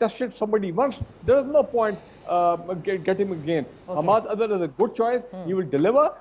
tested somebody once, there is no point get him again. Hamad Azhar is a good choice. He will deliver.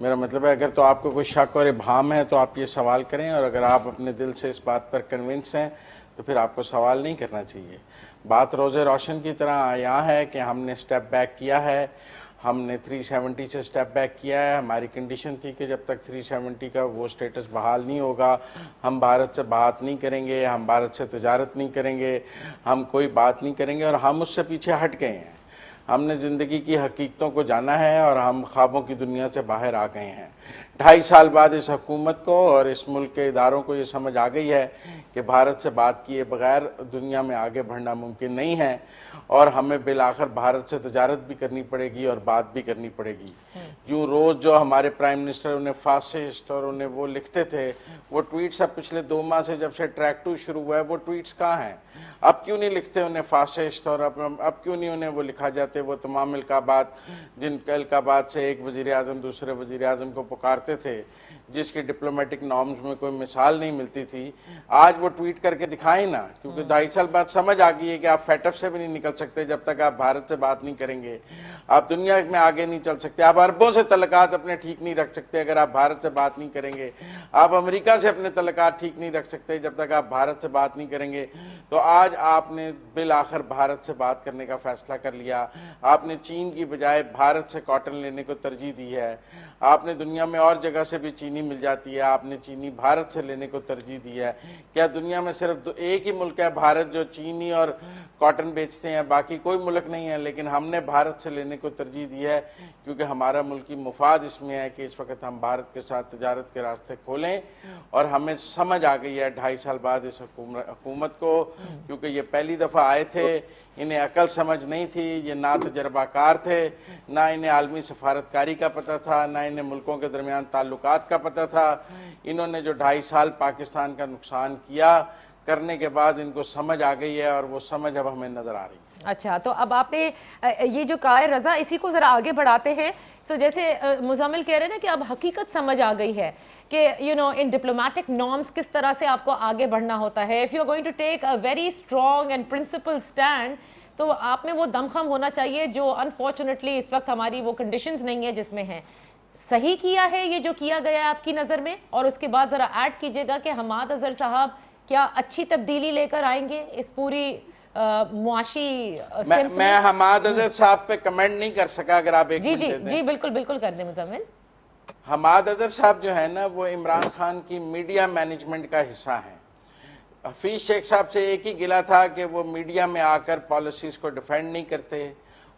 میرا مطلب ہے اگر تو آپ کو کوئی شک اور ابہام ہے تو آپ یہ سوال کریں، اور اگر آپ اپنے دل سے اس بات پر کنونس ہیں تو پھر آپ کو سوال نہیں کرنا چاہیے. بات روز روشن کی طرح یہاں ہے کہ ہم نے سٹیپ بیک کیا ہے، ہم نے 370 سے سٹیپ بیک کیا ہے. ہماری کنڈیشن تھی کہ جب تک 370 کا وہ سٹیٹس بحال نہیں ہوگا ہم بھارت سے بات نہیں کریں گے، ہم بھارت سے تجارت نہیں کریں گے، ہم کوئی بات نہیں کریں گے، اور ہم اس سے پیچھے ہٹ گئے ہیں. ہم نے زندگی کی حقیقتوں کو جانا ہے اور ہم خوابوں کی دنیا سے باہر آ گئے ہیں. 2.5 سال بعد اس حکومت کو اور اس ملک کے اداروں کو یہ سمجھ آ گئی ہے کہ بھارت سے بات کیے بغیر دنیا میں آگے بڑھنا ممکن نہیں ہے، اور ہمیں بالآخر بھارت سے تجارت بھی کرنی پڑے گی اور بات بھی کرنی پڑے گی. یوں روز جو ہمارے پرائم منسٹر انہیں فاسسٹ اور انہیں وہ لکھتے تھے، وہ ٹویٹس اب پچھلے 2 ماہ سے جب سے ٹریک 2 شروع ہوا ہے وہ ٹویٹس کہاں ہیں؟ اب کیوں نہیں لکھتے انہیں فاسسٹ، اور اب کیوں نہیں انہیں وہ لکھا جاتے وہ تمام القابات جن کے القابات سے ایک وزیر اعظم دوسرے وزیر اعظم کو پکارتے تھے، جس کی ڈپلومیٹک نارمز میں کوئی مثال نہیں ملتی تھی. آج وہ ٹویٹ کر کے دکھائیں نا، کیونکہ 2.5 سال بعد سمجھ آ گئی ہے کہ آپ فیٹ ایف سے بھی نہیں نکل سکتے جب تک آپ بھارت سے بات نہیں کریں گے. آپ دنیا میں آگے نہیں چل سکتے، آپ اربوں سے تعلقات اپنے ٹھیک نہیں رکھ سکتے اگر آپ بھارت سے بات نہیں کریں گے. آپ امریکہ سے اپنے تعلقات ٹھیک نہیں رکھ سکتے جب تک آپ بھارت سے بات نہیں کریں گے. تو آج آپ نے بالآخر بھارت سے بات کرنے کا فیصلہ کر لیا. آپ نے چین کی بجائے بھارت سے کاٹن لینے کو ترجیح دی ہے. آپ نے دنیا میں اور جگہ سے بھی چینی مل جاتی ہے، آپ نے چینی بھارت سے لینے کو ترجیح دی ہے. کیا دنیا میں صرف ایک ہی ملک ہے بھارت جو چینی اور کاٹن بیچتے ہیں؟ باقی کوئی ملک نہیں ہے. لیکن ہم نے بھارت سے لینے کو ترجیح دی ہے کیونکہ ہمارا ملکی مفاد اس میں ہے کہ اس وقت ہم بھارت کے ساتھ تجارت کے راستے کھولیں. اور ہمیں سمجھ آ گئی ہے 2.5 سال بعد اس حکومت کو، کیونکہ یہ پہلی دفعہ آئے تھے، انہیں عقل سمجھ نہیں تھی، یہ نہ تجربہ کار تھے، نہ انہیں عالمی سفارتکاری کا پتہ تھا، نہ انہیں ملکوں کے درمیان تعلقات کا پتہ تھا. انہوں نے جو 2.5 سال پاکستان کا نقصان کیا، کرنے کے بعد ان کو سمجھ آ گئی ہے، اور وہ سمجھ اب ہمیں نظر آ رہی ہے. اچھا، تو اب آپ نے یہ جو کہا ہے رضا، اسی کو ذرا آگے بڑھاتے ہیں. جیسے مزمل کہہ رہے ہیں نا کہ اب حقیقت سمجھ آ گئی ہے کہ ان ڈپلومیٹک نارمز کس طرح سے آپ کو آگے بڑھنا ہوتا ہے. If you are going to take a very strong and principle stand, تو آپ میں وہ دمخم ہونا چاہیے جو انفارچونیٹلی اس وقت ہماری وہ کنڈیشنز نہیں ہے جس میں ہیں. صحیح کیا ہے یہ جو کیا گیا ہے آپ کی نظر میں؟ اور اس کے بعد ذرا ایڈ کیجیے گا کہ حماد اظہر صاحب کیا اچھی تبدیلی لے کر آئیں گے اس پوری معاشی سمت میں حماد اظہر صاحب پہ کمنٹ نہیں کر سکا، اگر آپ ایک جی منٹ جی دے دیں. جی بالکل بالکل کر دیں مزمل. حماد اظہر صاحب جو ہے نا وہ عمران خان کی میڈیا مینجمنٹ کا حصہ ہیں. حفیظ شیخ صاحب سے ایک ہی گلہ تھا کہ وہ میڈیا میں آ کر پالیسیز کو ڈیفینڈ نہیں کرتے.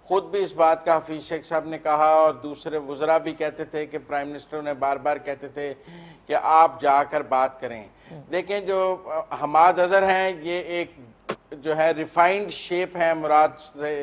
خود بھی اس بات کا حفیظ شیخ صاحب نے کہا، اور دوسرے وزراء بھی کہتے تھے کہ پرائم منسٹر نے بار بار کہتے تھے کہ آپ جا کر بات کریں. دیکھیں جو حماد اظہر ہیں یہ ایک جو ہے ریفائنڈ شیپ ہے مراد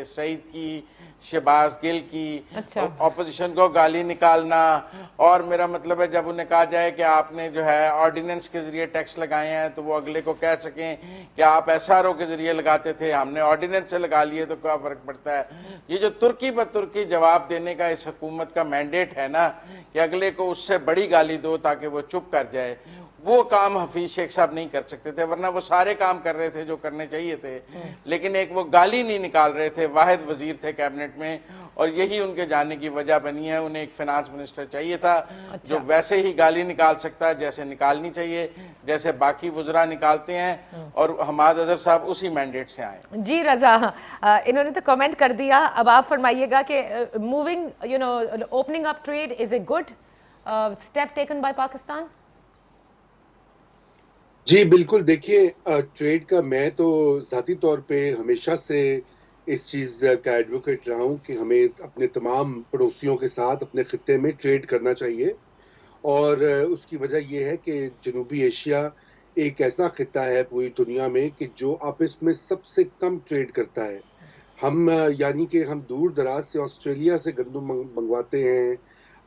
سعید کی، شہباز گل کی، اچھا اپوزیشن کو گالی نکالنا. اور میرا مطلب ہے جب انہیں کہا جائے کہ آپ نے جو ہے آرڈیننس کے ذریعے ٹیکس لگائے ہیں تو وہ اگلے کو کہہ سکیں کہ آپ ایس آر او کے ذریعے لگاتے تھے، ہم نے آرڈیننس سے لگا لیے تو کیا فرق پڑتا ہے. یہ جو ترکی بہ ترکی جواب دینے کا اس حکومت کا مینڈیٹ ہے نا کہ اگلے کو اس سے بڑی گالی دو تاکہ وہ چپ کر جائے، وہ کام حفیظ شیخ صاحب نہیں کر سکتے تھے. ورنہ وہ سارے کام کر رہے تھے جو کرنے چاہیے تھے، لیکن ایک وہ گالی نہیں نکال رہے تھے. واحد وزیر تھے کیبنٹ میں، اور یہی ان کے جانے کی وجہ بنی ہے. انہیں ایک فنانس منسٹر چاہیے تھا جو ویسے ہی گالی نکال سکتا ہے جیسے نکالنی چاہیے، جیسے باقی وزراء نکالتے ہیں. اور حماد اظہر صاحب اسی مینڈیٹ سے آئے. جی رضا، انہوں نے تو کمنٹ کر دیا. اب آپ فرمائیے گا کہ moving opening up trade is a good step taken by Pakistan. جی بالکل. دیکھیے ٹریڈ کا میں تو ذاتی طور پہ ہمیشہ سے اس چیز کا ایڈوکیٹ رہا ہوں کہ ہمیں اپنے تمام پڑوسیوں کے ساتھ اپنے خطے میں ٹریڈ کرنا چاہیے. اور اس کی وجہ یہ ہے کہ جنوبی ایشیا ایک ایسا خطہ ہے پوری دنیا میں کہ جو آپس میں سب سے کم ٹریڈ کرتا ہے. ہم یعنی کہ ہم دور دراز سے آسٹریلیا سے گندم منگواتے ہیں،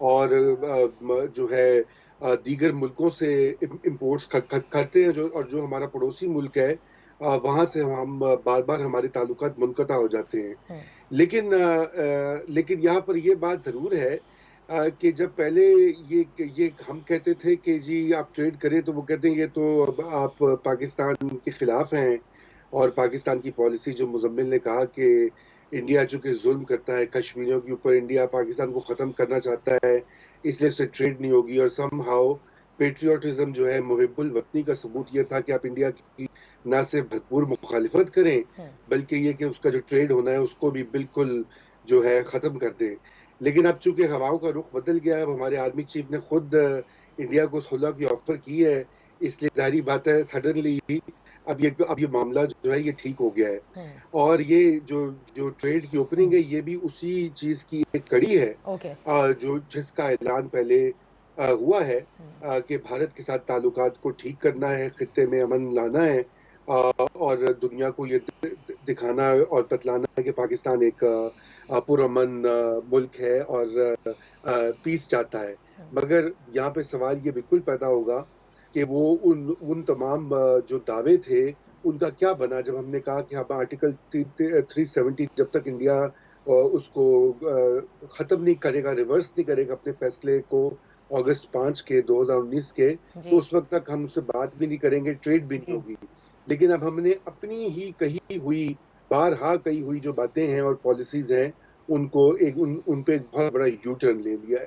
اور جو ہے دیگر ملکوں سے امپورٹس کرتے ہیں، اور جو ہمارا پڑوسی ملک ہے وہاں سے ہم بار بار ہمارے تعلقات منقطع ہو جاتے ہیں. لیکن یہاں پر یہ بات ضرور ہے کہ جب پہلے یہ ہم کہتے تھے کہ جی آپ ٹریڈ کریں تو وہ کہتے ہیں یہ تو آپ پاکستان کے خلاف ہیں. اور پاکستان کی پالیسی جو مزمل نے کہا کہ انڈیا چونکہ ظلم کرتا ہے کشمیریوں کے اوپر، انڈیا پاکستان کو ختم کرنا چاہتا ہے، اس لیے اس سے ٹریڈ نہیں ہوگی. اور سم ہاؤ پیٹریوٹزم جو ہے، محب الوطنی کا ثبوت یہ تھا کہ آپ انڈیا کی نہ صرف بھرپور مخالفت کریں بلکہ یہ کہ اس کا جو ٹریڈ ہونا ہے اس کو بھی بالکل جو ہے ختم کر دیں. لیکن اب چونکہ ہواؤں کا رخ بدل گیا ہے، اب ہمارے آرمی چیف نے خود انڈیا کو صلح کی آفر کی ہے، اس لیے ظاہری بات ہے سڈنلی اب یہ معاملہ جو ہے یہ ٹھیک ہو گیا ہے. اور یہ جو ٹریڈ کی اوپننگ ہے یہ بھی اسی چیز کی ایک کڑی ہے جس کا اعلان پہلے ہوا ہے کہ بھارت کے ساتھ تعلقات کو ٹھیک کرنا ہے، خطے میں امن لانا ہے اور دنیا کو یہ دکھانا اور بتلانا ہے کہ پاکستان ایک پرامن ملک ہے اور پیس چاہتا ہے. مگر یہاں پہ سوال یہ بالکل پیدا ہوگا کہ وہ ان تمام جو دعوے تھے ان کا کیا بنا جب ہم نے کہا کہ ہم آرٹیکل 370 جب تک انڈیا اس کو ختم نہیں کرے گا، ریورس نہیں کرے گا اپنے فیصلے کو اگست 5 کے 2019 کے، تو اس وقت تک ہم اس سے بات بھی نہیں کریں گے، ٹریڈ بھی نہیں ہوگی. لیکن اب ہم نے اپنی ہی کہی ہوئی بارہا کہی ہوئی جو باتیں ہیں اور پالیسیز ہیں ان کو ان پہ ایک بہت بڑا یو ٹرن لے لیا ہے.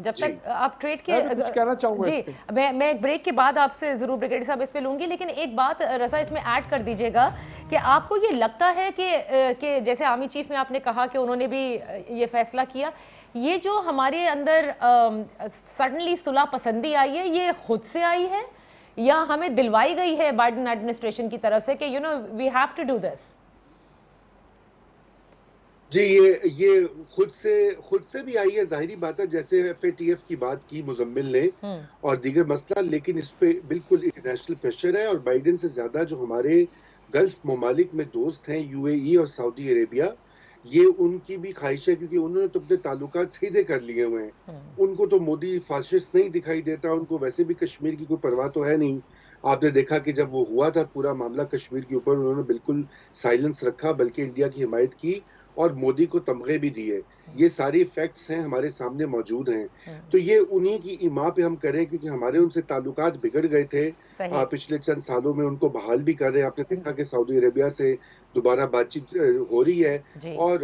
جب تک آپ ٹریڈ کے میں بھی کچھ کہنا چاہوں گا جی اس پہ. میں بریک کے بعد آپ سے ضرور بریگیڈیئر صاحب اس پہ لوں گی، لیکن ایک بات رضا اس میں ایڈ کر دیجیے گا کہ آپ کو یہ لگتا ہے کہ جیسے آرمی چیف میں آپ نے کہا کہ انہوں نے بھی یہ فیصلہ کیا، یہ جو ہمارے اندر سڈنلی صلح پسندی آئی ہے یہ خود سے آئی ہے یا ہمیں دلوائی گئی ہے بائیڈن ایڈمنسٹریشن کی طرف سے کہ we have to do this? جی یہ خود سے بھی آئی ہے، ظاہری بات ہے، جیسے FATF کی بات کی مزمل نے اور دیگر مسئلہ، لیکن اس پہ بالکل انٹرنیشنل پریشر ہے. اور بائیڈن سے زیادہ جو ہمارے گلف ممالک میں دوست ہیں UAE اور سعودی عربیہ، یہ ان کی بھی خواہش ہے کیونکہ انہوں نے تو اپنے تعلقات سیدھے کر لیے ہوئے ہیں. ان کو تو مودی فاشسٹ نہیں دکھائی دیتا، ان کو ویسے بھی کشمیر کی کوئی پرواہ تو ہے نہیں. آپ نے دیکھا کہ جب وہ ہوا تھا پورا معاملہ کشمیر کے اوپر، انہوں نے بالکل سائلنس رکھا بلکہ انڈیا کی حمایت کی اور مودی کو تمغے بھی دیے. یہ ساری فیکٹس ہیں ہمارے سامنے موجود ہیں. تو یہ انہی کی ایما پہ ہم کریں کیونکہ ہمارے ان سے تعلقات بگڑ گئے تھے پچھلے چند سالوں میں، ان کو بحال بھی کر رہے ہیں. آپ نے دیکھا کہ سعودی عربیہ سے دوبارہ بات چیت ہو رہی ہے. اور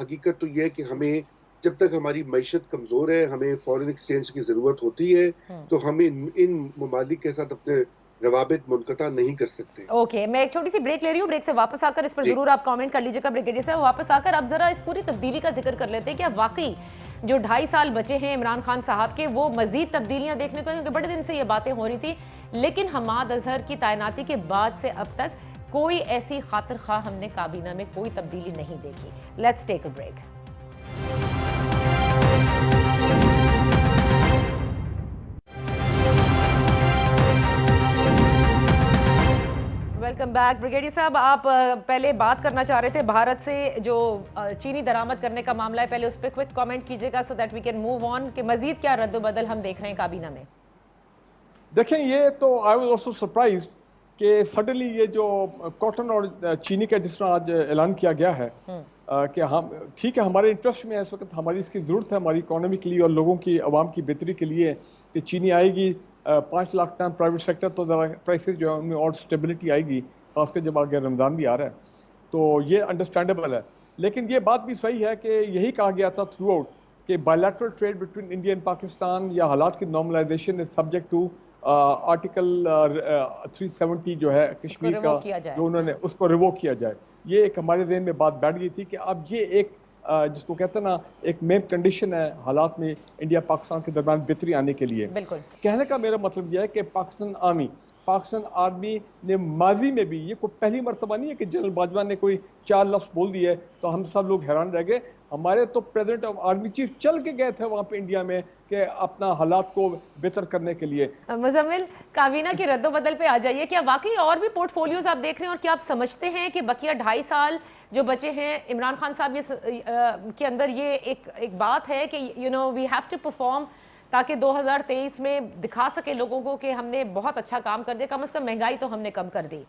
حقیقت تو یہ ہے کہ ہمیں جب تک ہماری معیشت کمزور ہے، ہمیں فورن ایکسچینج کی ضرورت ہوتی ہے، تو ہم ان ممالک کے ساتھ اپنے روابط منقطع نہیں کر سکتے. اوکے، میں ایک چھوٹی سی بریک لے رہی ہوں، بریک سے واپس آ کر اس پر ضرور آپ کامنٹ کر لیجئے گا بریگیڈیئر صاحب. واپس آ کر اب ذرا اس پوری تبدیلی کا ذکر کر لیتے ہیں کہ اب واقعی جو 2.5 سال بچے ہیں عمران خان صاحب کے، وہ مزید تبدیلیاں دیکھنے کو ہیں، کیونکہ بڑے دن سے یہ باتیں ہو رہی تھی، لیکن حماد اظہر کی تعیناتی کے بعد سے اب تک کوئی ایسی خاطر خواہ ہم نے کابینہ میں کوئی تبدیلی نہیں دیکھی. Let's take a break. Welcome back. Brigadier صاحب، آپ پہلے بات کرنا چاہ رہے تھے بھارت سے جو چینی درآمد کرنے کا معاملہ ہے، پہلے اس پہ کوئک کامنٹ کیجئے گا so that we can move on کہ مزید کیا رد و بدل ہم دیکھ رہے ہیں کابینہ میں. دیکھیں یہ تو آئی واز آلسو سرپرائز کہ سڈنلی یہ جو کاٹن اور چینی کا جس طرح آج اعلان کیا گیا ہے کہ ہم ٹھیک ہے ہمارے انٹرسٹ میں اس وقت ہماری اس کی ضرورت ہے ہماری اکانومی کے لیے اور لوگوں کی عوام کی بہتری کے لیے کہ چینی آئے گی 5 لاکھ ٹن پرائیویٹ سیکٹر تو ذرا پرائسز جو ہے ان میں اور اسٹیبلٹی آئے گی، خاص کر جب آگے رمضان بھی آ رہا ہے تو یہ انڈرسٹینڈیبل ہے. لیکن یہ بات بھی صحیح ہے کہ یہی کہا گیا تھا تھرو آؤٹ کہ bilateral trade between India and Pakistan یا حالات کی normalisation is subject to article 370 جو ہے کشمیر کا، جو انہوں نے اس کو ریووک کیا جائے. یہ ایک ہمارے ذہن میں بات بیٹھ گئی تھی کہ اب یہ ایک جس کو کہتے ہیں نا ایک مین کنڈیشن ہے حالات میں انڈیا پاکستان کے درمیان بہتری آنے کے لیے. کہنے کا میرا مطلب یہ ہے کہ پاکستان آرمی نے ماضی میں بھی، یہ کوئی پہلی مرتبہ نہیں ہے کہ جنرل باجوہ نے کوئی 4 لفظ بول دیے تو ہم سب لوگ حیران رہ گئے. ہمارے تو پریزیڈنٹ آف آرمی چیف چل کے گئے تھے وہاں پہ انڈیا میں کہ اپنا حالات کو بہتر کرنے کے لیے. مزمل، کابینہ کے رد و بدل پہ آ جائیے. کیا واقعی اور بھی پورٹ فولیوز آپ دیکھ رہے ہیں اور کیا آپ سمجھتے ہیں کہ بقیہ 2.5 سال جو بچے ہیں عمران خان صاحب کے اندر یہ ایک بات ہے کہ وی ہیو ٹو پرفارم تاکہ 2023 میں دکھا سکے لوگوں کو کہ ہم نے بہت اچھا کام کر دیا، کم از کم مہنگائی تو ہم نے کم کر دی؟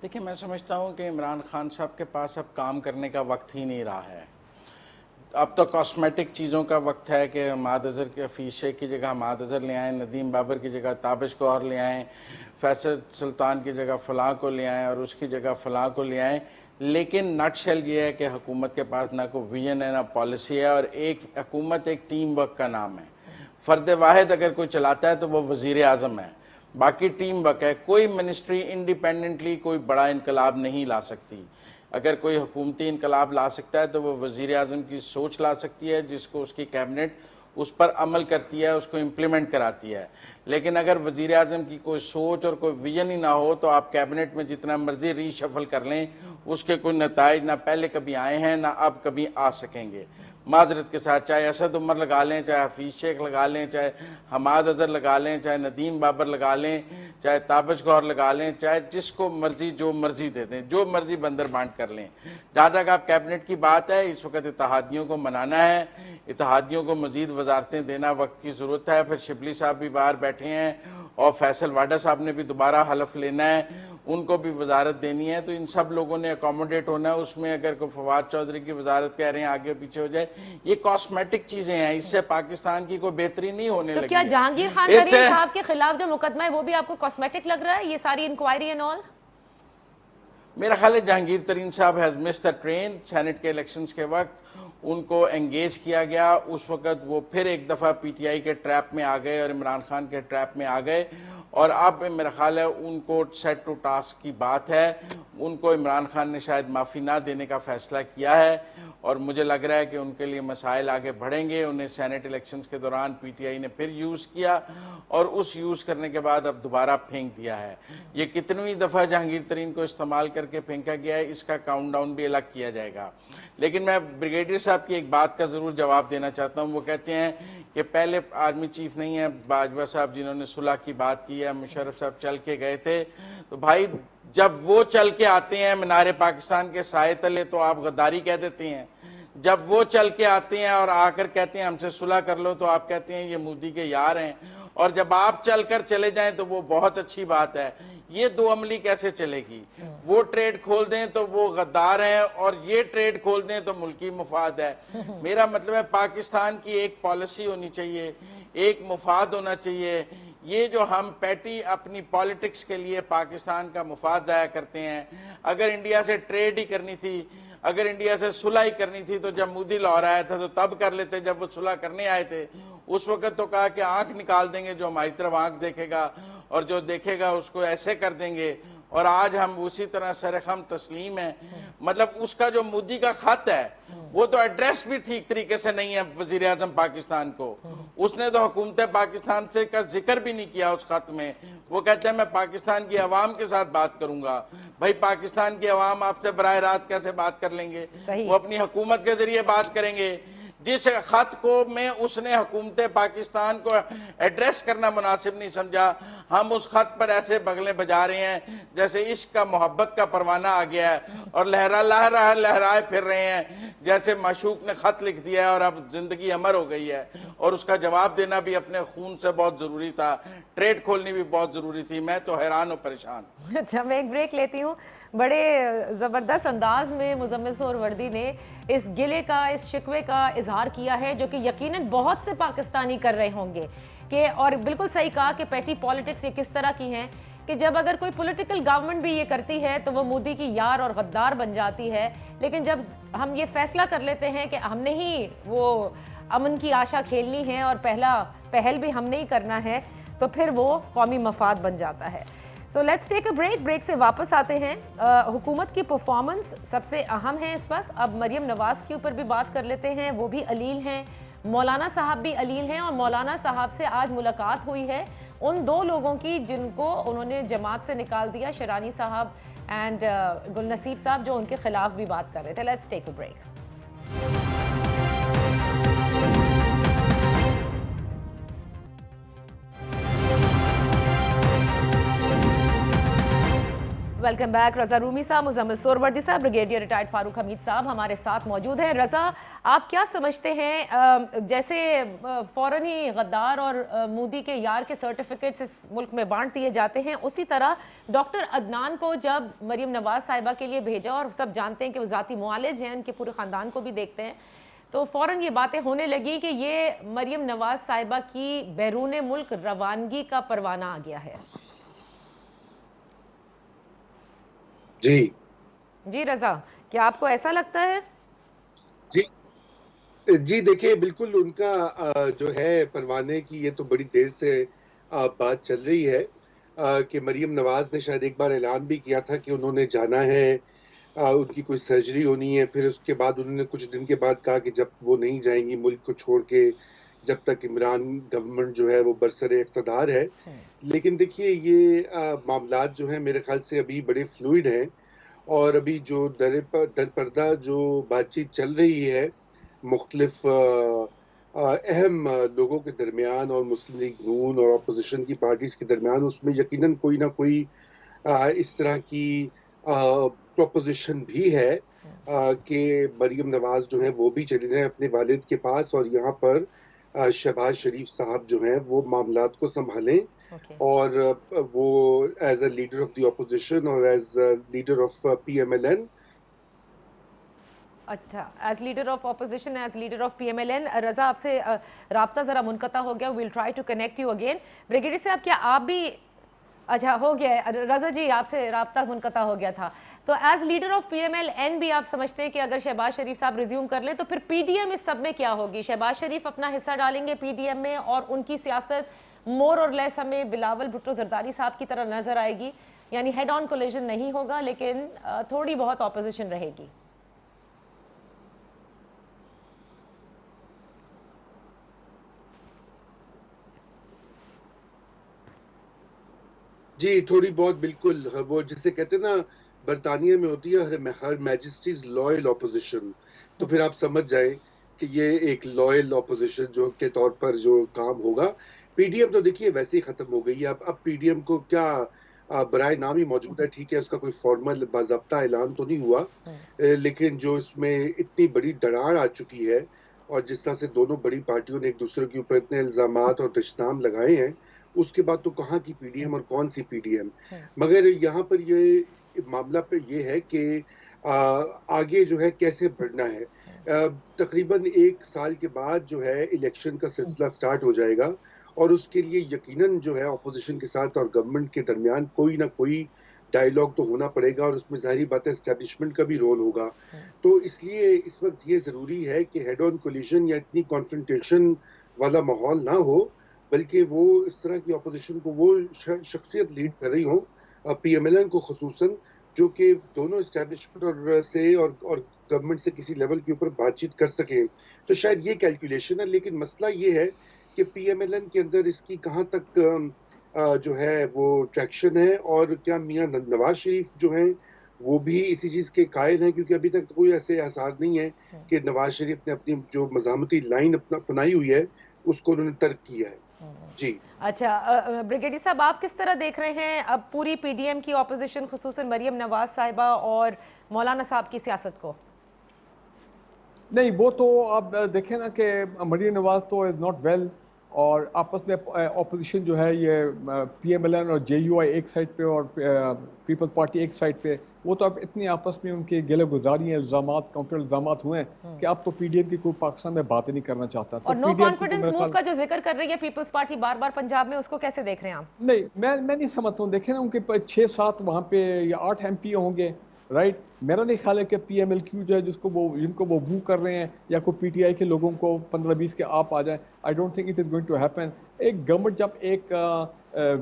دیکھیں میں سمجھتا ہوں کہ عمران خان صاحب کے پاس اب کام کرنے کا وقت ہی نہیں رہا ہے. اب تو کاسمیٹک چیزوں کا وقت ہے کہ حماد اظہر کے حفیظ شیخ کی جگہ حماد اظہر لے آئیں، ندیم بابر کی جگہ تابش کو اور لے آئیں، فیصل سلطان کی جگہ فلاں کو لے آئیں اور اس کی جگہ فلاں کو لے آئیں. لیکن نٹ شیل یہ ہے کہ حکومت کے پاس نہ کوئی ویژن ہے نہ پالیسی ہے، اور ایک حکومت ایک ٹیم ورک کا نام ہے. فرد واحد اگر کوئی چلاتا ہے تو وہ وزیر اعظم ہے، باقی ٹیم ورک ہے. کوئی منسٹری انڈیپینڈنٹلی کوئی بڑا انقلاب نہیں لا سکتی. اگر کوئی حکومتی انقلاب لا سکتا ہے تو وہ وزیر اعظم کی سوچ لا سکتی ہے، جس کو اس کی کیبنٹ اس پر عمل کرتی ہے، اس کو امپلیمنٹ کراتی ہے. لیکن اگر وزیر اعظم کی کوئی سوچ اور کوئی ویژن ہی نہ ہو تو آپ کیبنٹ میں جتنا مرضی ری شفل کر لیں، اس کے کوئی نتائج نہ پہلے کبھی آئے ہیں نہ اب کبھی آ سکیں گے. معذرت کے ساتھ چاہے اسد عمر لگا لیں، چاہے حفیظ شیخ لگا لیں، چاہے حماد اظہر لگا لیں، چاہے ندیم بابر لگا لیں، چاہے تابش گور لگا لیں، چاہے جس کو مرضی جو مرضی دے دیں، جو مرضی بندر بانٹ کر لیں. جہاں تک آپ کیبنٹ کی بات ہے، اس وقت اتحادیوں کو منانا ہے، اتحادیوں کو مزید وزارتیں دینا وقت کی ضرورت ہے. پھر شبلی صاحب بھی باہر بیٹھے ہیں اور فیصل واڈا صاحب نے بھی دوبارہ حلف لینا ہے، ان کو بھی وزارت دینی ہے. تو ان سب لوگوں نے اکوموڈیٹ ہونا ہے. اس میں اگر کوئی فواد چودھری کی وزارت کہہ رہے ہیں آگے پیچھے ہو جائے، یہ کاسمیٹک چیزیں ہیں، اس سے پاکستان کی کوئی بہتری نہیں ہونے لگی ہے. تو کیا جہانگیر خان ترین صاحب کے خلاف جو مقدمہ ہے وہ بھی آپ کو کاسمیٹک لگ رہا ہے، یہ ساری انکوائری اینڈ آل؟ میرا خیال ہے جہانگیر ترین صاحب has missed the train. Senate کے الیکشنز کے وقت ان کو انگیج کیا گیا، اس وقت وہ پھر ایک دفعہ پی ٹی آئی کے ٹریپ میں آ گئے اور عمران خان کے ٹریپ میں آ گئے. اور اب میرا خیال ہے ان کو سیٹ ٹو ٹاسک کی بات ہے. ان کو عمران خان نے شاید معافی نہ دینے کا فیصلہ کیا ہے، اور مجھے لگ رہا ہے کہ ان کے لیے مسائل آگے بڑھیں گے. انہیں سینٹ الیکشنز کے دوران پی ٹی آئی نے پھر یوز کیا، اور اس یوز کرنے کے بعد اب دوبارہ پھینک دیا ہے. یہ کتنویں دفعہ جہانگیر ترین کو استعمال کر کے پھینکا گیا ہے، اس کا کاؤنٹ ڈاؤن بھی الگ کیا جائے گا. لیکن میں بریگیڈیئر صاحب کی ایک بات کا ضرور جواب دینا چاہتا ہوں. وہ کہتے ہیں کہ پہلے آرمی چیف نہیں ہے باجوہ صاحب جنہوں نے صلح کی بات کی ہے، مشرف صاحب چل کے گئے تھے. تو بھائی جب وہ چل کے آتے ہیں مینار پاکستان کے سائے تلے تو آپ غداری کہہ دیتے ہیں. جب وہ چل کے آتے ہیں اور آ کر کہتے ہیں ہم سے صلح کر لو تو آپ کہتے ہیں یہ مودی کے یار ہیں. اور جب آپ چل کر چلے جائیں تو وہ بہت اچھی بات ہے. یہ دو عملی کیسے چلے گی؟ وہ ٹریڈ کھول دیں تو وہ غدار ہیں، اور یہ ٹریڈ کھول دیں تو ملکی مفاد ہے. میرا مطلب ہے پاکستان کی ایک پالیسی ہونی چاہیے، ایک مفاد ہونا چاہیے. یہ جو ہم پیٹی اپنی پالیٹکس کے لیے پاکستان کا مفاد ضائع کرتے ہیں. اگر انڈیا سے ٹریڈ ہی کرنی تھی، اگر انڈیا سے صلح ہی کرنی تھی تو جب مودی لاہور آیا تھا تو تب کر لیتے، جب وہ صلح کرنے آئے تھے اس وقت تو کہا کہ آنکھ نکال دیں گے، جو ہماری طرف آنکھ دیکھے گا اور جو دیکھے گا اس کو ایسے کر دیں گے. اور آج ہم اسی طرح سرخم تسلیم ہیں. مطلب اس کا جو مودی کا خط ہے وہ تو ایڈریس بھی ٹھیک طریقے سے نہیں ہے وزیر اعظم پاکستان کو. اس نے تو حکومت پاکستان سے کا ذکر بھی نہیں کیا اس خط میں. وہ کہتے ہیں میں پاکستان کی عوام کے ساتھ بات کروں گا. بھائی پاکستان کی عوام آپ سے براہ راست کیسے بات کر لیں گے؟ وہ اپنی حکومت کے ذریعے بات کریں گے. جس خط کو میں اس نے حکومت پاکستان کو ایڈریس کرنا مناسب نہیں سمجھا، ہم اس خط پر ایسے بغلیں بجا رہے ہیں جیسے عشق کا محبت کا پروانہ آ گیا ہے، اور لہرائے پھر رہے ہیں جیسے معشوق نے خط لکھ دیا ہے اور اب زندگی امر ہو گئی ہے. اور اس کا جواب دینا بھی اپنے خون سے بہت ضروری تھا، ٹریڈ کھولنی بھی بہت ضروری تھی. میں تو حیران و پریشان. اچھا میں ایک بریک لیتی ہوں. بڑے زبردست انداز میں مزمل سہروردی نے اس گلے کا، اس شکوے کا اظہار کیا ہے جو کہ یقیناً بہت سے پاکستانی کر رہے ہوں گے کہ، اور بالکل صحیح کہا کہ پیٹی پالیٹکس یہ کس طرح کی ہیں کہ جب اگر کوئی پولیٹیکل گورنمنٹ بھی یہ کرتی ہے تو وہ مودی کی یار اور غدار بن جاتی ہے. لیکن جب ہم یہ فیصلہ کر لیتے ہیں کہ ہم نے ہی وہ امن کی آشا کھیلنی ہے اور پہل بھی ہم نے ہی کرنا ہے تو پھر وہ قومی مفاد بن جاتا ہے. So let's take a break. Break سے واپس آتے ہیں. حکومت کی پرفارمنس سب سے اہم ہے اس وقت. اب مریم نواز کے اوپر بھی بات کر لیتے ہیں. وہ بھی علیل ہیں، مولانا صاحب بھی علیل ہیں، اور مولانا صاحب سے آج ملاقات ہوئی ہے ان دو لوگوں کی جن کو انہوں نے جماعت سے نکال دیا، شرانی صاحب اینڈ گل نصیب صاحب، جو ان کے خلاف بھی بات کر رہے تھے. Let's take a break. Welcome back. Raza Rumi صاحب، مزمل سہروردی صاحب، بریگیڈیئر ریٹائرڈ فاروق حمید صاحب ہمارے ساتھ موجود ہیں. رضا، آپ کیا سمجھتے ہیں جیسے فوراً ہی غدار اور مودی کے یار کے سرٹیفکیٹس اس ملک میں بانٹ دیے جاتے ہیں، اسی طرح ڈاکٹر عدنان کو جب مریم نواز صاحبہ کے لیے بھیجا، اور سب جانتے ہیں کہ وہ ذاتی معالج ہیں، ان کے پورے خاندان کو بھی دیکھتے ہیں، تو فوراً یہ باتیں ہونے لگی کہ یہ مریم نواز صاحبہ کی بیرون ملک روانگی کا پروانہ آ گیا ہے. جی جی رضا، کیا آپ کو ایسا لگتا ہے؟ جی جی دیکھیں بالکل ان کا جو ہے پروانے کی یہ تو بڑی دیر سے بات چل رہی ہے کہ مریم نواز نے شاید ایک بار اعلان بھی کیا تھا کہ انہوں نے جانا ہے، ان کی کوئی سرجری ہونی ہے، پھر اس کے بعد انہوں نے کچھ دن کے بعد کہا کہ جب وہ نہیں جائیں گی ملک کو چھوڑ کے جب تک عمران گورنمنٹ جو ہے وہ برسر اقتدار ہے. لیکن دیکھیے یہ معاملات جو ہیں میرے خیال سے ابھی بڑے فلوئڈ ہیں، اور ابھی جو در پردہ جو بات چیت چل رہی ہے مختلف اہم لوگوں کے درمیان اور مسلم لیگ نون اور اپوزیشن کی پارٹیز کے درمیان، اس میں یقیناً کوئی نہ کوئی اس طرح کی پروپوزیشن بھی ہے کہ مریم نواز جو ہیں وہ بھی چلی جائیں اپنے والد کے پاس، اور یہاں پر شہباز شریف صاحب جو ہیں وہ معاملات کو سنبھالیں، اور وہ as a leader of the opposition اور as leader of P M L N. اچھا، as leader of opposition, as leader of P M L N. Raza آپ سے رابطہ ذرا منقطع ہو گیا، we'll try to connect you again. Brigadier صاحب کیا آپ بھی اچھا ہو گیا ہے رضا جی، آپ سے رابطہ منقطع ہو گیا تھا. تو as leader of P M L N بھی آپ سمجھتے ہیں کہ اگر شہباز شریف صاحب ریزیوم کر لیں تو پھر پی ڈی ایم اس سب میں کیا ہوگی؟ شہباز شریف اپنا حصہ ڈالیں گے پی ڈی ایم میں اور ان کی سیاست مور اور لیس ہمیں بلاول بھٹو زرداری صاحب کی طرح نظر آئے گی؟ یعنی ہیڈ آن کولیجن نہیں ہوگا لیکن تھوڑی بہت اپوزیشن رہے گی. جی تھوڑی بہت بالکل، وہ جسے کہتے ہیں نا برطانیہ میں ہوتی ہے ہر میجسٹیز لوئل اپوزیشن، تو پھر آپ سمجھ جائیں کہ یہ ایک لوئل اپوزیشن جو کے طور پر جو کام ہوگا. پی ڈی ایم تو دیکھیے ویسے ہی ختم ہو گئی ہے. اب پی ڈی ایم کو کیا برائے نام ہی موجود ہے، ٹھیک ہے اس کا کوئی فارمل باضابطہ اعلان تو نہیں ہوا، لیکن جو اس میں اتنی بڑی دراڑ آ چکی ہے اور جس طرح سے دونوں بڑی پارٹیوں نے ایک دوسرے کے اوپر اتنے الزامات اور تشنام لگائے ہیں، اس کے بعد تو کہاں کی پی ڈی ایم اور کون سی پی ڈی ایم. مگر یہاں پر یہ معاملہ پہ یہ ہے کہ آگے جو ہے کیسے بڑھنا ہے. تقریباً 1 سال کے بعد جو ہے الیکشن کا سلسلہ سٹارٹ ہو جائے گا، اور اس کے لیے یقیناً جو ہے اپوزیشن کے ساتھ اور گورنمنٹ کے درمیان کوئی نہ کوئی ڈائیلاگ تو ہونا پڑے گا، اور اس میں ظاہری بات ہے اسٹیبلشمنٹ کا بھی رول ہوگا. تو اس لیے اس وقت یہ ضروری ہے کہ ہیڈ آن کولیشن یا اتنی کانفرنٹیشن والا ماحول نہ ہو، بلکہ وہ اس طرح کی اپوزیشن کو وہ شخصیت لیڈ کر رہی ہوں پی ایم ایل این کو خصوصاً، جو کہ دونوں اسٹیبلشمنٹ سے اور گورنمنٹ سے کسی لیول کے اوپر بات چیت کر سکیں. تو شاید یہ کیلکولیشن ہے، لیکن مسئلہ یہ ہے کہ پی ایم ایل این کے اندر اس کی کہاں تک جو ہے وہ ٹریکشن ہے، اور کیا میاں نواز شریف جو ہیں وہ بھی اسی چیز کے قائل ہیں، کیونکہ ابھی تک کوئی ایسے آثار نہیں ہے کہ نواز شریف نے اپنی جو مزاحمتی لائن اپنائی ہوئی ہے اس کو انہوں نے ترک کیا ہے. جی اچھا بریگیڈیئر صاحب، آپ کس طرح دیکھ رہے ہیں اب پوری پی ڈی ایم کی اپوزیشن خصوصاً مریم نواز صاحبہ اور مولانا صاحب کی سیاست کو؟ نہیں وہ تو آپ دیکھیں نا کہ مریم نواز تو از ناٹ ویل، اور آپس میں اپوزیشن جو ہے یہ پی ایم ایل این اور جے یو آئی ایک سائڈ پہ اور پیپلز پارٹی ایک سائڈ پہ، وہ تو اب اتنی آپس میں ان کے گلے گزاری ہیں، الزامات کاؤنٹر الزامات ہوئے ہیں کہ اب تو پی ڈی ایم کی کوئی پاکستان میں بات نہیں کرنا چاہتا. تو اور نو پی ڈی ایم کی تو کانفیڈنس میرے موو خیال کا جو ذکر کر رہی ہے پیپلز پارٹی بار بار پنجاب میں، اس کو کیسے دیکھ رہے ہیں آپ؟ نہیں میں نہیں سمجھتا ہوں. دیکھیں نا ان کے 6-7 وہاں پہ یا 8 ایم پی ہوں گے، رائٹ. میرا نہیں خیال ہے کہ پی ایم ایل کیو جو ہے جن کو وہ وو کر رہے ہیں یا کوئی پی ٹی آئی کے لوگوں کو 15-20 کے آپ آ جائیں. I don't think it is going to happen. ایک گورنمنٹ جب ایک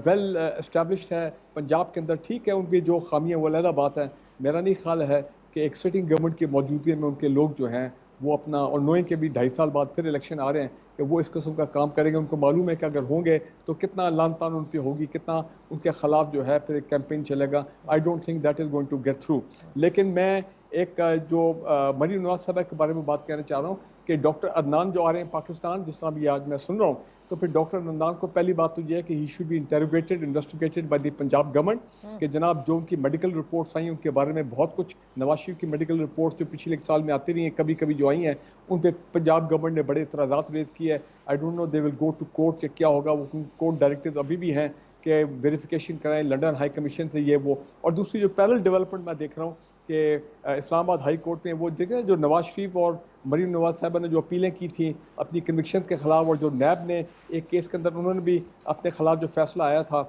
ویل اسٹیبلشڈ ہے پنجاب کے اندر، ٹھیک ہے ان کی جو خامیاں وہ علیحدہ بات ہے. میرا نہیں خیال ہے کہ ایک سٹنگ گورنمنٹ کی موجودگی میں ان کے لوگ جو ہیں وہ اپنا، اور نوئیں کے بھی 2.5 سال بعد پھر الیکشن آ رہے ہیں، کہ وہ اس قسم کا کام کریں گے. ان کو معلوم ہے کہ اگر ہوں گے تو کتنا لان تان ان پہ ہوگی، کتنا ان کے خلاف جو ہے پھر ایک کیمپین چلے گا. I don't think that is going to get through. لیکن میں ایک جو مریم نواز صاحبہ کے بارے میں بات کہنا چاہ رہا ہوں کہ ڈاکٹر عدنان جو آ رہے ہیں پاکستان، جس طرح بھی آج میں سن رہا ہوں، تو پھر ڈاکٹر عدنان کو پہلی بات تو یہ ہے کہ he should be investigated by the Punjab government, کہ جناب جو ان کی میڈیکل رپورٹس آئی ہیں ان کے بارے میں بہت کچھ، نواز شریف کی میڈیکل رپورٹس جو پچھلے 1 سال میں آتی رہی ہیں کبھی کبھی جو آئی ہیں، ان پہ پنجاب گورنمنٹ نے بڑے اعتراضات ریز کیے. I don't know they will go to court کہ کیا ہوگا. وہ کورٹ ڈائریکٹرز ابھی بھی ہیں کہ ویریفیکیشن کرائیں لنڈن ہائی کمیشن سے یہ وہ. اور دوسری جو پیرل ڈیولپمنٹ میں دیکھ رہا ہوں کہ اسلام آباد ہائی کورٹ میں وہ دیکھیں جو نواز شریف اور مریم نواز صاحبہ نے جو اپیلیں کی تھیں اپنی کنوکشنز کے خلاف، اور جو نیب نے ایک کیس کے اندر انہوں نے بھی اپنے خلاف جو فیصلہ آیا تھا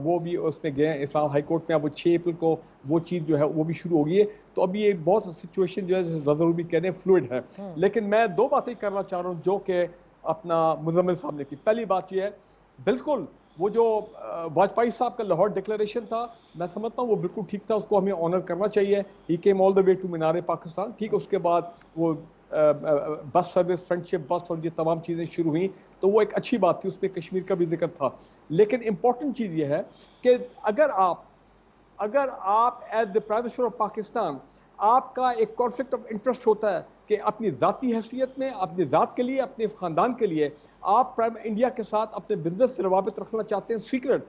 وہ بھی اس میں گئے اسلام ہائی کورٹ میں. اب وہ 6 اپریل کو وہ چیز جو ہے وہ بھی شروع ہو گئی ہے. تو ابھی یہ بہت سچویشن جو ہے ضرور بھی کہنے فلوئڈ ہے. لیکن میں 2 باتیں کرنا چاہ رہا ہوں جو کہ اپنا مزمل صاحب نے کی. پہلی بات یہ ہے بالکل وہ جو واجپئی صاحب کا لاہور ڈکلیریشن تھا میں سمجھتا ہوں وہ بالکل ٹھیک تھا، اس کو ہمیں آنر کرنا چاہیے. He came all the way to Minar Pakistan. ٹھیک، اس کے بعد وہ بس سروس، فرینڈ شپ بس اور یہ تمام چیزیں شروع ہوئیں تو وہ ایک اچھی بات تھی، اس پہ کشمیر کا بھی ذکر تھا. لیکن امپورٹنٹ چیز یہ ہے کہ اگر آپ as the prime minister of Pakistan آپ کا ایک کانفلکٹ آف انٹرسٹ ہوتا ہے کہ اپنی ذاتی حیثیت میں اپنی ذات کے لیے اپنے خاندان کے لیے آپ پرائم انڈیا کے ساتھ اپنے بزنس سے روابط رکھنا چاہتے ہیں سیکرٹ،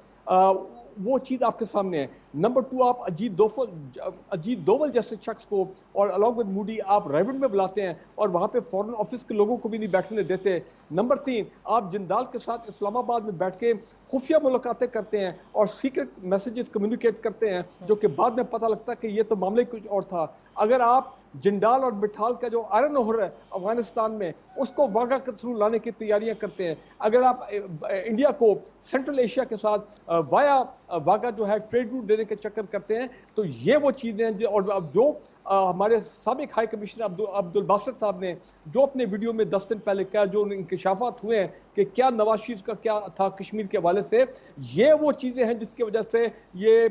وہ چیز آپ کے سامنے ہے. نمبر 2 آپ اجیت دوول جیسے شخص کو اور along with موڈی آپ ریونڈ میں بلاتے ہیں اور وہاں پہ فورن آفس کے لوگوں کو بھی نہیں بیٹھنے دیتے. نمبر 3 آپ جندال کے ساتھ اسلام آباد میں بیٹھ کے خفیہ ملاقاتیں کرتے ہیں اور سیکرٹ میسیجز کمیونیکیٹ کرتے ہیں جو کہ بعد میں پتہ لگتا ہے کہ یہ تو معاملے کچھ اور تھا. اگر آپ جنڈال اور مٹھال کا جو آئرن اور ہے افغانستان میں اس کو واگا کے تھرو لانے کی تیاریاں کرتے ہیں، اگر آپ انڈیا کو سینٹرل ایشیا کے ساتھ وایا واگا جو ہے ٹریڈ روٹ دینے کے چکر کرتے ہیں، تو یہ وہ چیزیں ہیں. اور اب جو ہمارے سابق ہائی کمشنر عبد الباسط صاحب نے جو اپنے ویڈیو میں 10 دن پہلے کہا، جو انکشافات ہوئے ہیں کہ کیا نواز شریف کا کیا تھا کشمیر کے حوالے سے، یہ وہ چیزیں ہیں جس کی وجہ سے یہ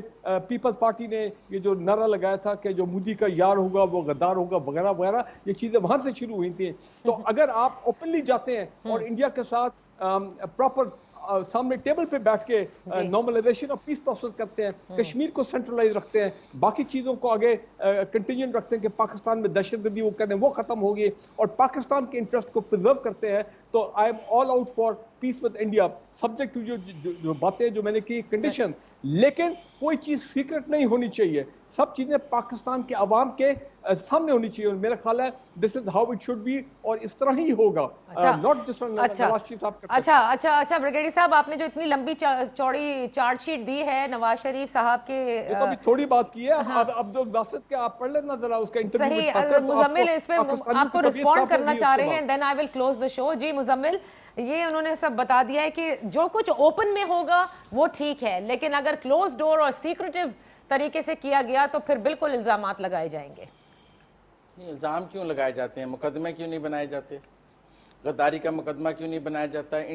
پیپل پارٹی نے یہ جو نعرہ لگایا تھا کہ جو مودی کا یار ہوگا وہ غدار ہوگا وغیرہ وغیرہ، یہ چیزیں وہاں سے شروع ہوئی تھیں. تو اگر آپ اوپنلی جاتے ہیں اور انڈیا کے ساتھ پراپر سامنے ٹیبل پہ بیٹھ کے نارملائزیشن اور پیس پروسیس کرتے ہیں، کشمیر کو سینٹرلائز رکھتے ہیں، باقی چیزوں کو آگے کنٹینیو رکھتے ہیں کہ پاکستان میں دہشت گردی وہ کریں وہ ختم ہوگی اور پاکستان کے انٹرسٹ کو پرزرو کرتے ہیں، تو I am all out for peace with India subject to جو باتیں جو میں نے کی کنڈیشن. لیکن کوئی چیز سیکرٹ نہیں ہونی چاہیے، سب چیزیں پاکستان کے عوام کے سامنے ہونی چاہیے. اور میرا خیال ہے this is how it should be اور اس طرح ہی ہوگا. ناٹ جس نواز شریف صاحب. اچھا بریگیڈیئر صاحب، آپ نے جو اتنی لمبی چوڑی چارج شیٹ دی ہے نواز شریف صاحب کے، یہ تو ابھی تھوڑی بات کی ہے. اب عبد الباسط کے آپ پڑھ لینا ذرا اس کا انٹرویو. صحیح، مزمل اس پہ آپ کو رسپونڈ کرنا چاہ رہے ہیں، دین آئی ول کلوز دا شو. جی مزمل، یہ انہوں نے سب بتا دیا ہے کہ جو کچھ اوپن میں ہوگا وہ ٹھیک ہے، لیکن اگر کلوز ڈور اور سیکریٹو طریقے سے کیا گیا تو پھر بالکل الزامات لگائے جائیں گے. الزام کیوں لگائے جاتے ہیں؟ مقدمے کیوں نہیں بنائے جاتے؟ غداری کا مقدمہ کیوں نہیں بنایا جاتا ہے؟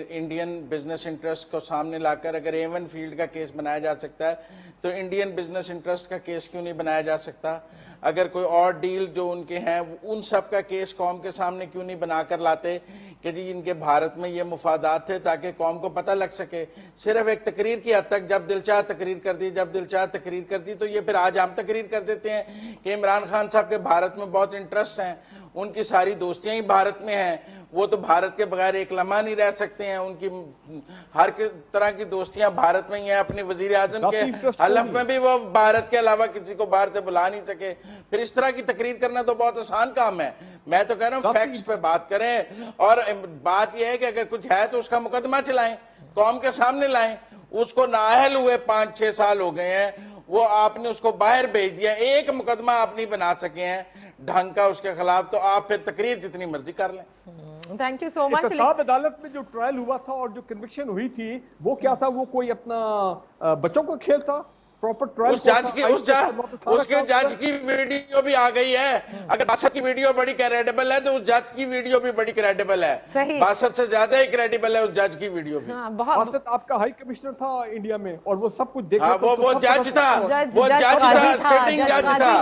انڈین بزنس انٹرسٹ کو سامنے لا کر اگر ایون فیلڈ کا کیس بنایا جا سکتا ہے تو انڈین بزنس انٹرسٹ کا کیس کیوں نہیں بنایا جا سکتا؟ اگر کوئی اور ڈیل جو ان کے ہیں ان سب کا کیس قوم کے سامنے کیوں نہیں بنا کر لاتے کہ جی ان کے بھارت میں یہ مفادات تھے، تاکہ قوم کو پتہ لگ سکے. صرف ایک تقریر کی حد تک جب دل چاہ تقریر کر دی، جب دل چاہ تقریر کر دی، تو یہ پھر آج ہم تقریر کر دیتے ہیں کہ عمران خان صاحب کے بھارت میں بہت انٹرسٹ ہیں، ان کی ساری دوستیاں ہی بھارت میں ہیں، وہ تو بھارت کے بغیر ایک لمحہ نہیں رہ سکتے ہیں، ان کی ہر طرح کی دوستیاں بھارت میں ہی ہیں. اپنی وزیر اعظم کے حلف میں بھی وہ بھارت کے علاوہ کسی کو باہر سے بلا نہیں سکے. پھر اس طرح کی تقریر کرنا تو بہت آسان کام ہے. میں تو کہہ رہا ہوں فیکٹس پہ بات کریں، اور بات یہ ہے کہ اگر کچھ ہے تو اس کا مقدمہ چلائیں، قوم کے سامنے لائیں. اس کو نااہل ہوئے 5-6 سال ہو گئے ہیں، وہ آپ نے اس کو باہر بھیج دیا، ایک مقدمہ آپ نہیں بنا سکے ہیں ڈھنگ کا اس کے خلاف، تو آپ پھر تقریر جتنی مرضی کر لیں. تھینک یو سو مچ. احتساب عدالت میں جو ٹرائل ہوا تھا اور جو کنوکشن ہوئی تھی وہ کیا تھا؟ وہ کوئی اپنا بچوں کا کھیل تھا؟ اس کے جج کی ویڈیو بھی آ گئی ہے. اگر باسط کی ویڈیو بڑی کریڈیبل ہے تو اس جج کی ویڈیو بھی بڑی کریڈیبل ہے. باسط سے زیادہ ہی کریڈیبل ہے اس جج کی ویڈیو بھی. باسط آپ کا ہائی کمشنر تھا انڈیا میں اور وہ سب کچھ دیکھا. وہ جج تھا، وہ جج تھا، سٹنگ جج تھا،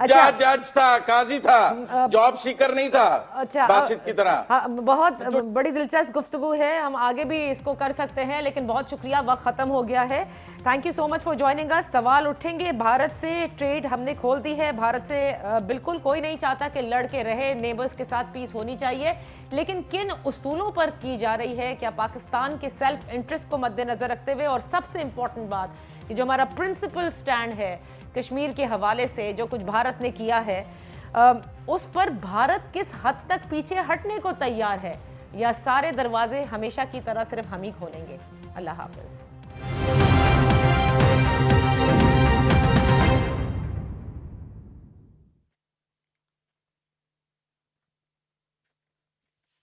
جج تھا، قاضی تھا، جاب سیکر نہیں تھا باسط کی طرح. بہت بڑی دلچسپ گفتگو ہے، ہم آگے بھی اس کو کر سکتے ہیں، لیکن بہت شکریہ، وقت ختم ہو گیا ہے. Thank you so much for joining us. سوال اٹھیں گے، بھارت سے ٹریڈ ہم نے کھول دی ہے، بھارت سے بالکل کوئی نہیں چاہتا کہ لڑ کے رہے، نیبرز کے ساتھ پیس ہونی چاہیے، لیکن کن اصولوں پر کی جا رہی ہے؟ کیا پاکستان کے سیلف انٹرسٹ کو مد نظر رکھتے ہوئے، اور سب سے امپورٹنٹ بات کہ جو ہمارا پرنسپل سٹینڈ ہے کشمیر کے حوالے سے، جو کچھ بھارت نے کیا ہے اس پر بھارت کس حد تک پیچھے ہٹنے کو تیار ہے، یا سارے دروازے ہمیشہ کی طرح صرف ہم ہی کھولیں گے؟ اللہ حافظ.